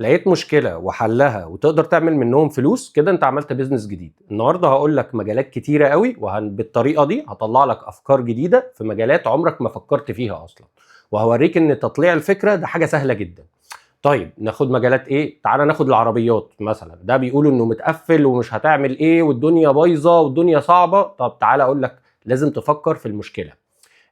لقيت مشكلة وحلها وتقدر تعمل منهم فلوس، كده انت عملت بيزنس جديد. النهارده هقول لك مجالات كتيرة قوي، بالطريقة دي هطلع لك افكار جديدة في مجالات عمرك ما فكرت فيها اصلا، وهوريك ان تطليع الفكرة ده حاجة سهلة جدا. طيب ناخد مجالات ايه؟ تعالى ناخد العربيات مثلا، ده بيقولوا انه متقفل ومش هتعمل ايه والدنيا بايظة والدنيا صعبة. طب تعالى اقول لك، لازم تفكر في المشكلة.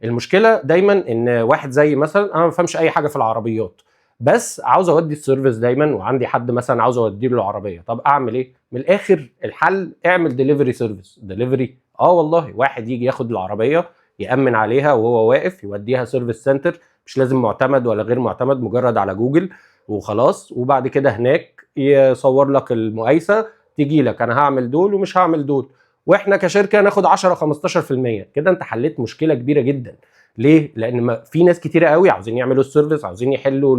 المشكله دايما ان واحد زي مثلا انا ما بفهمش اي حاجه في العربيات، بس عاوز اودي السيرفيس دايما، وعندي حد مثلا عاوز اودي له العربيه. طب اعمل ايه؟ من الاخر الحل اعمل ديليفري سيرفيس. ديليفري والله، واحد يجي ياخد العربيه يامن عليها وهو واقف، يوديها سيرفيس سنتر، مش لازم معتمد ولا غير معتمد، مجرد على جوجل وخلاص. وبعد كده هناك يصور لك المقايسه، تيجي لك انا هعمل دول ومش هعمل دول، واحنا كشركه ناخد 10 15%. كده انت حليت مشكله كبيره جدا. ليه؟ لان في ناس كتيره قوي عاوزين يعملوا السيرفيس، عاوزين يحلوا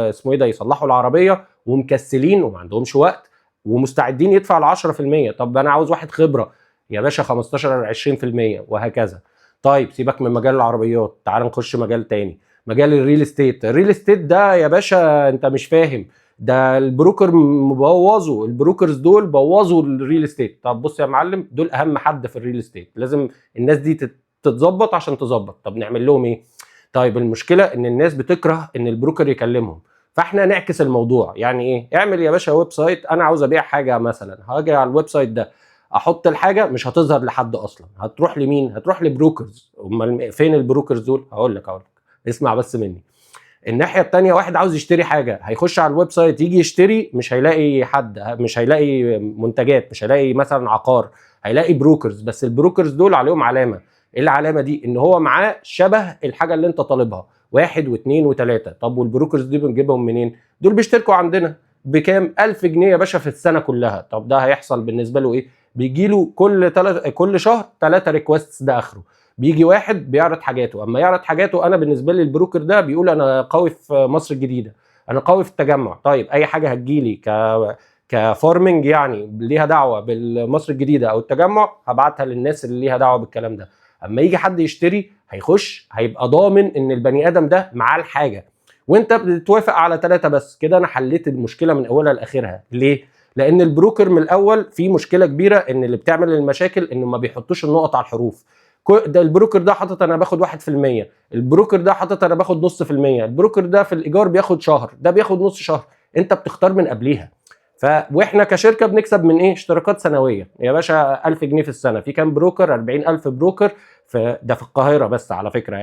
اسمه ايه ده، يصلحوا العربيه، ومكسلين وما عندهمش وقت، ومستعدين يدفع ال 10%. طب انا عاوز واحد خبره، يا باشا 15 20%، وهكذا. طيب سيبك من مجال العربيات، تعال نخش مجال تاني، مجال الريل استيت. الريل استيت ده يا باشا انت مش فاهم، ده البروكر مبوظوا، البروكرز دول بوظوا الريل استيت. طب بص يا معلم، دول اهم حد في الريل استيت، لازم الناس دي تتظبط عشان تظبط. طب نعمل لهم ايه؟ طيب المشكله ان الناس بتكره ان البروكر يكلمهم، فاحنا نعكس الموضوع. يعني ايه؟ اعمل يا باشا ويب سايت، انا عاوز ابيع حاجه مثلا، هاجي على الويب سايت ده احط الحاجه، مش هتظهر لحد اصلا، هتروح لمين؟ هتروح لبروكرز. امال فين البروكرز دول؟ هقول لك اسمع بس مني. الناحيه الثانيه، واحد عاوز يشتري حاجه، هيخش على الويب سايت يجي يشتري، مش هيلاقي حد، مش هيلاقي منتجات، مش هيلاقي مثلا عقار، هيلاقي بروكرز. بس البروكرز دول عليهم علامه، ايه العلامه دي؟ ان هو معاه شبه الحاجه اللي انت طالبها، واحد واثنين وثلاثه. طب والبروكرز دي بنجيبهم منين؟ دول بيشتركوا عندنا بكام؟ 1000 جنيه يا باشا في السنه كلها. طب ده هيحصل بالنسبه له ايه؟ بيجي له كل شهر 3 ريكويستس، ده اخره. بيجي واحد بيعرض حاجاته، اما يعرض حاجاته انا بالنسبه لي البروكر ده بيقول انا قوي في مصر الجديده، انا قوي في التجمع. طيب اي حاجه هتجيلي كفارمنج يعني ليها دعوه بالمصر الجديده او التجمع، هبعتها للناس اللي ليها دعوه بالكلام ده. اما يجي حد يشتري، هيخش هيبقى ضامن ان البني ادم ده معاه الحاجه، وانت بتتوافق على 3 بس. كده انا حليت المشكله من اولها لاخرها. ليه؟ لان البروكر من الاول في مشكله كبيره، ان اللي بتعمل المشاكل انه ما بيحطوش النقط على الحروف. ده البروكر ده حاطط انا باخد 1%، البروكر ده حاطط انا باخد نص في المية، البروكر ده في الايجار بياخد شهر، ده بياخد نص شهر. انت بتختار من قبليها. واحنا كشركه بنكسب من ايه؟ اشتراكات سنويه يا باشا، 1000 جنيه في السنه. في كام بروكر؟ 40000 بروكر. ده في القاهره بس على فكره،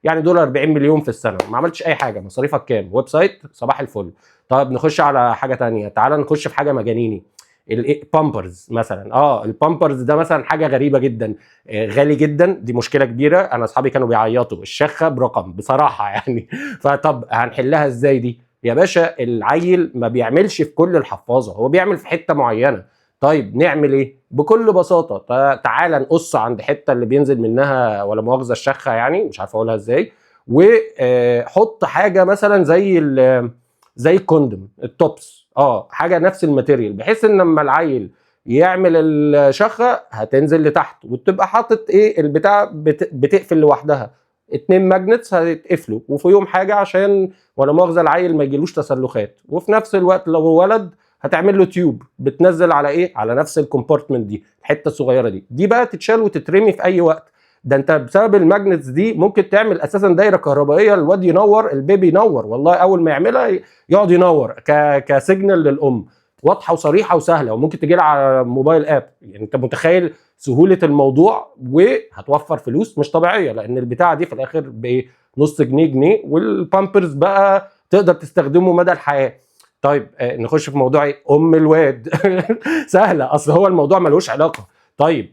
يعني دول 40 مليون في السنه، ما عملتش اي حاجه. مصاريفك كام؟ ويب سايت صباح الفل. طيب نخش على حاجه تانية، تعال نخش في حاجه مجانيني، البامبرز مثلا. البامبرز ده مثلا حاجه غريبه جدا، غالي جدا، دي مشكله كبيره. انا اصحابي كانوا بيعيطوا الشخه برقم بصراحه يعني. فطب هنحلها ازاي دي؟ يا باشا العيل ما بيعملش في كل الحفاظه، هو بيعمل في حته معينه. طيب نعمل ايه؟ بكل بساطه، تعالى نقص عند حته اللي بينزل منها ولا مؤاخذه الشخه، يعني مش عارف اقولها ازاي، وحط حاجه مثلا زي الكوندوم التوبس، حاجه نفس الماتيريال، بحيث ان لما العيل يعمل الشخه هتنزل لتحت، وتبقى حاطط ايه البتاع بتقفل لوحدها. 2 ماجنتس هيتقفلوا، وفي يوم حاجه عشان ولا مؤاخذه العيل ما يجيلوش تسلخات. وفي نفس الوقت لو ولد هتعمل له تيوب بتنزل على ايه؟ على نفس الكومبارتمنت دي، الحته الصغيره دي بقى تتشال وتترمي في اي وقت. ده انت بسبب الماجنتس دي ممكن تعمل اساسا دايره كهربائيه، الواد ينور، البيبي ينور، والله اول ما يعملها يقعد ينور كسيجنال للام، واضحه وصريحه وسهله، وممكن تجي لها على موبايل اب. يعني انت متخيل سهوله الموضوع؟ وهتوفر فلوس مش طبيعيه، لان البتاعه دي في الاخر بايه؟ نص جنيه، والبامبرز بقى تقدر تستخدمه مدى الحياه. طيب نخش في موضوع ايه؟ ام الواد سهله، اصل هو الموضوع ملوش علاقه. طيب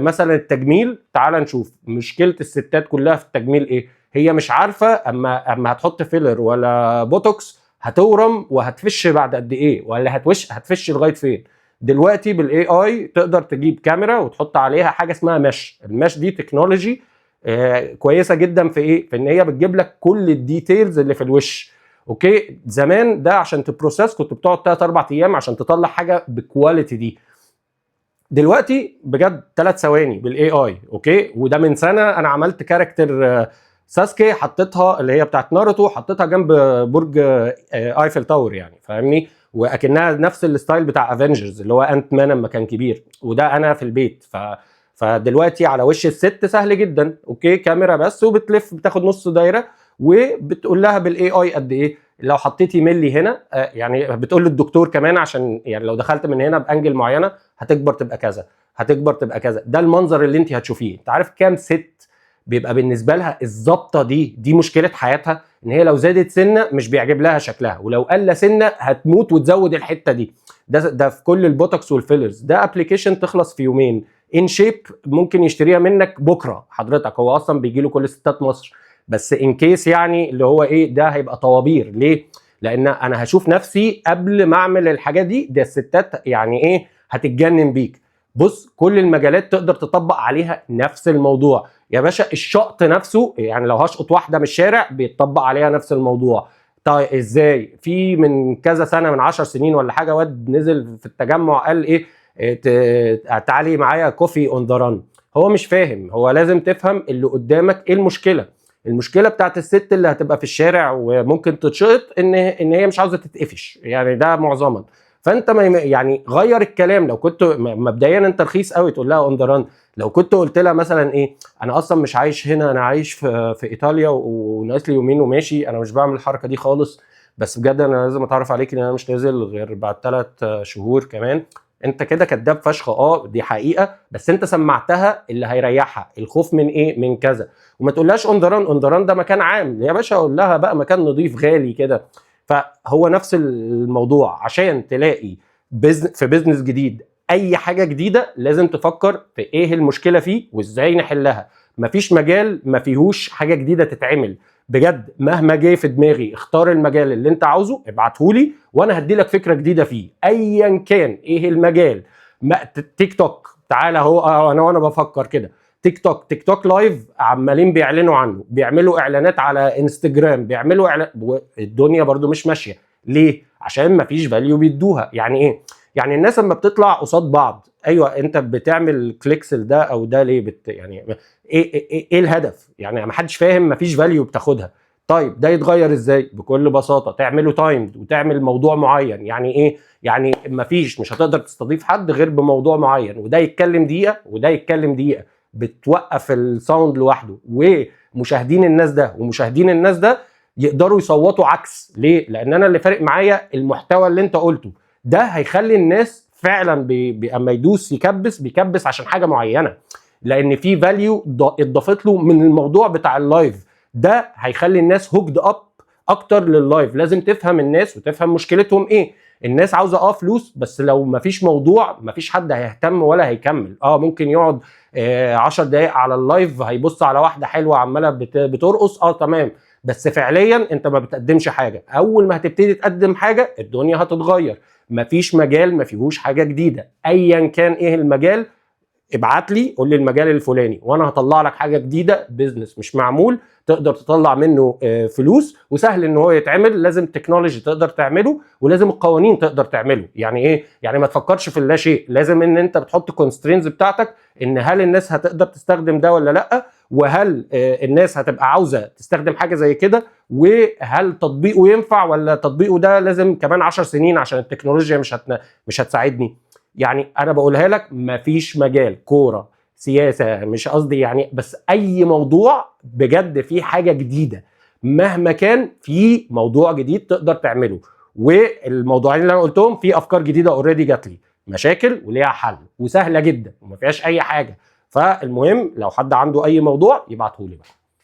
مثلا التجميل، تعال نشوف مشكله الستات كلها في التجميل ايه. هي مش عارفه اما هتحط فيلر ولا بوتوكس هتورم وهتفش بعد قد ايه، ولا هتفش لغايه فين. دلوقتي بالاي اي تقدر تجيب كاميرا وتحط عليها حاجه اسمها مش. المش دي تكنولوجي كويسه جدا في ايه؟ في ان هي بتجيب لك كل الديتيلز اللي في الوش. اوكي، زمان ده عشان تبروسيس كنت بتقعد 3 4 ايام عشان تطلع حاجه بالكواليتي دي. دلوقتي بجد 3 ثواني بالاي اي. اوكي، وده من سنه انا عملت كاركتر ساسكي، حطيتها اللي هي بتاعت ناروتو، حطيتها جنب برج ايفل تاور، يعني فاهمني. واكنها نفس الستايل بتاع افنجرز اللي هو انت مان لما كان كبير، وده انا في البيت. فدلوقتي على وش الست سهل جدا، اوكي كاميرا بس وبتلف بتاخد نص دايره وبتقول لها بالاي اي قد ايه لو حطيتي ملي هنا، يعني بتقول للدكتور كمان عشان يعني لو دخلت من هنا بانجل معينه هتكبر تبقى كذا، هتكبر تبقى كذا. ده المنظر اللي انت هتشوفيه. انت عارف كام ست بيبقى بالنسبه لها الظبطه دي مشكله حياتها، ان هي لو زادت سنه مش بيعجب لها شكلها، ولو قل سنه هتموت وتزود الحته دي. ده في كل البوتوكس والفيلرز. ده ابلكيشن تخلص في يومين، ان شيب ممكن يشتريها منك بكره حضرتك. هو اصلا بيجي له كل ستات مصر، بس ان كيس يعني اللي هو ايه ده هيبقى طوابير. ليه؟ لان انا هشوف نفسي قبل ما اعمل الحاجات دي. ده الستات يعني ايه هتتجنن بيك. بص كل المجالات تقدر تطبق عليها نفس الموضوع يا باشا. الشقط نفسه يعني لو هشقط واحده من الشارع بيتطبق عليها نفس الموضوع. طيب ازاي؟ في من كذا سنه، من 10 سنين ولا حاجه، واد نزل في التجمع قال ايه تعالي معايا كوفي اون ذا ران. هو مش فاهم. هو لازم تفهم اللي قدامك ايه المشكله. المشكله بتاعت الست اللي هتبقى في الشارع وممكن تتشقط ان هي مش عاوزه تتقفش، يعني ده معظما. فانت يعني غير الكلام. لو كنت مبدئيا انت رخيص قوي تقول لها اون ذا ران. لو كنت قلت لها مثلا ايه انا اصلا مش عايش هنا، انا عايش في ايطاليا وناقص لي يومين وماشي، انا مش بعمل الحركه دي خالص، بس بجد انا لازم اتعرف عليك ان انا مش نازل غير بعد 3 شهور كمان. انت كده كداب فشخ. دي حقيقه، بس انت سمعتها اللي هيريحها. الخوف من ايه؟ من كذا. وما تقولهاش اون ذا ران. اون ذا ران ده مكان عام يا باشا، اقول لها بقى مكان نظيف غالي كده. فهو نفس الموضوع. عشان تلاقي في بيزنس جديد اي حاجه جديده لازم تفكر في ايه المشكله فيه وازاي نحلها. مفيش مجال ما فيهوش حاجه جديده تتعمل. بجد مهما جه في دماغي اختار المجال اللي انت عاوزه ابعتهولي وانا هديلك فكره جديده فيه ايا كان ايه المجال. تيك توك تعالى اهو انا وانا بفكر كده. تيك توك لايف عمالين بيعلنوا عنه، بيعملوا اعلانات على انستجرام، بيعملوا اعلان. الدنيا برضو مش ماشيه. ليه؟ عشان مفيش فاليو بيدوها. يعني ايه؟ يعني الناس لما بتطلع قصاد بعض، ايوه انت بتعمل كليكس لده او ده ليه؟ يعني ايه الهدف؟ يعني ما حدش فاهم. مفيش فاليو بتاخدها. طيب ده يتغير ازاي؟ بكل بساطه تعمله تايمد وتعمل موضوع معين. يعني ايه؟ يعني مش هتقدر تستضيف حد غير بموضوع معين، وده يتكلم دقيقه وده يتكلم دقيقه. بتوقف الساوند لوحده، ومشاهدين الناس ده ومشاهدين الناس ده يقدروا يصوتوا عكس. ليه؟ لان انا اللي فارق معايا المحتوى اللي انت قلته. ده هيخلي الناس فعلا اما يدوس بيكبس عشان حاجه معينه، لان في فاليو اتضافت له من الموضوع بتاع اللايف. ده هيخلي الناس هوكد اب اكتر لللايف. لازم تفهم الناس وتفهم مشكلتهم ايه. الناس عاوزه فلوس، بس لو مفيش موضوع مفيش حد هيهتم ولا هيكمل. ممكن يقعد 10 دقايق على اللايف هيبص على واحده حلوه عماله بترقص، تمام، بس فعليا انت ما بتقدمش حاجه. اول ما هتبتدي تقدم حاجه الدنيا هتتغير. مفيش مجال ما فيهوش حاجه جديده ايا كان ايه المجال. ابعت لي قول لي المجال الفلاني وانا هطلع لك حاجه جديده. بيزنس مش معمول تقدر تطلع منه فلوس وسهل ان هو يتعمل. لازم تكنولوجي تقدر تعمله، ولازم القوانين تقدر تعمله. يعني ايه؟ يعني ما تفكرش في اللا شيء. لازم ان انت بتحط كونسترينز بتاعتك، ان هل الناس هتقدر تستخدم ده ولا لا، وهل الناس هتبقى عاوزه تستخدم حاجه زي كده، وهل تطبيقه ينفع ولا تطبيقه ده لازم كمان 10 سنين عشان التكنولوجيا مش هتساعدني. يعني انا بقولها لك مفيش مجال، كوره، سياسه، مش قصدي يعني، بس اي موضوع بجد فيه حاجه جديده. مهما كان في موضوع جديد تقدر تعمله. والموضوعين اللي انا قلتهم في افكار جديده اوريدي جات لي، مشاكل وليها حل وسهله جدا وما فيهاش اي حاجه. فالمهم لو حد عنده اي موضوع يبعته لي بقى.